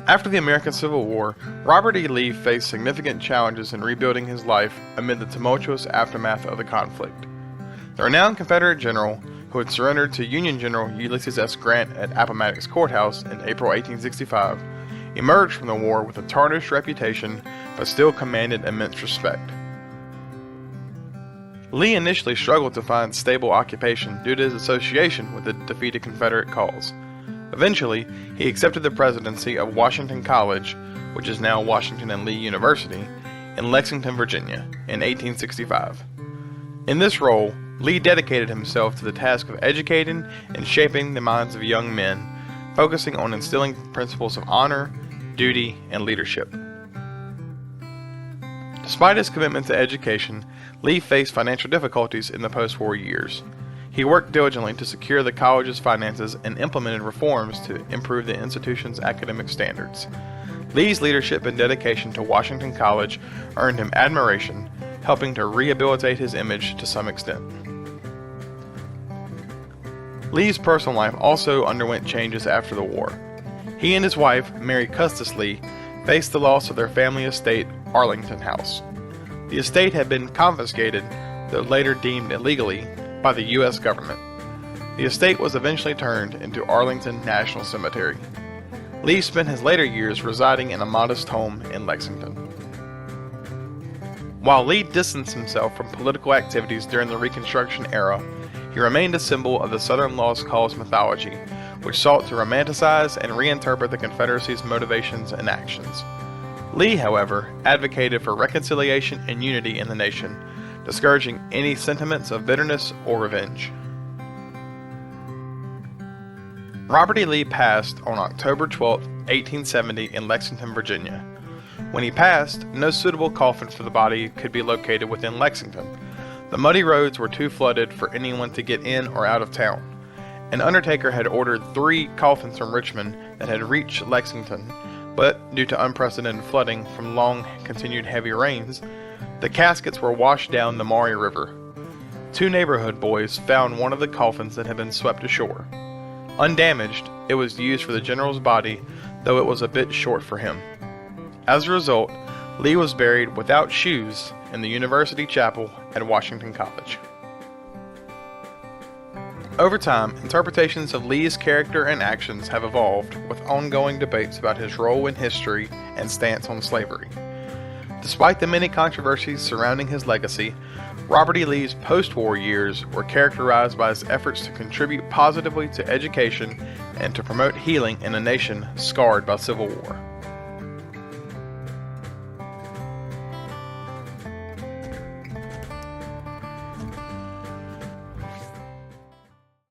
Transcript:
After the American Civil War, Robert E. Lee faced significant challenges in rebuilding his life amid the tumultuous aftermath of the conflict. The renowned Confederate general, who had surrendered to Union General Ulysses S. Grant at Appomattox Courthouse in April 1865, emerged from the war with a tarnished reputation but still commanded immense respect. Lee initially struggled to find stable occupation due to his association with the defeated Confederate cause. Eventually, he accepted the presidency of Washington College, which is now Washington and Lee University, in Lexington, Virginia, in 1865. In this role, Lee dedicated himself to the task of educating and shaping the minds of young men, focusing on instilling principles of honor, duty, and leadership. Despite his commitment to education, Lee faced financial difficulties in the post-war years. He worked diligently to secure the college's finances and implemented reforms to improve the institution's academic standards. Lee's leadership and dedication to Washington College earned him admiration, helping to rehabilitate his image to some extent. Lee's personal life also underwent changes after the war. He and his wife, Mary Custis Lee, faced the loss of their family estate, Arlington House. The estate had been confiscated, though later deemed illegally, by the U.S. government. The estate was eventually turned into Arlington National Cemetery. Lee spent his later years residing in a modest home in Lexington. While Lee distanced himself from political activities during the Reconstruction era, he remained a symbol of the Southern Lost Cause mythology, which sought to romanticize and reinterpret the Confederacy's motivations and actions. Lee, however, advocated for reconciliation and unity in the nation, discouraging any sentiments of bitterness or revenge. Robert E. Lee passed on October 12, 1870 in Lexington, Virginia. When he passed, no suitable coffin for the body could be located within Lexington. The muddy roads were too flooded for anyone to get in or out of town. An undertaker had ordered 3 coffins from Richmond that had reached Lexington, but due to unprecedented flooding from long continued heavy rains, the caskets were washed down the Maury River. 2 neighborhood boys found one of the coffins that had been swept ashore. Undamaged, it was used for the general's body, though it was a bit short for him. As a result, Lee was buried without shoes in the University Chapel at Washington College. Over time, interpretations of Lee's character and actions have evolved, with ongoing debates about his role in history and stance on slavery. Despite the many controversies surrounding his legacy, Robert E. Lee's post-war years were characterized by his efforts to contribute positively to education and to promote healing in a nation scarred by Civil War.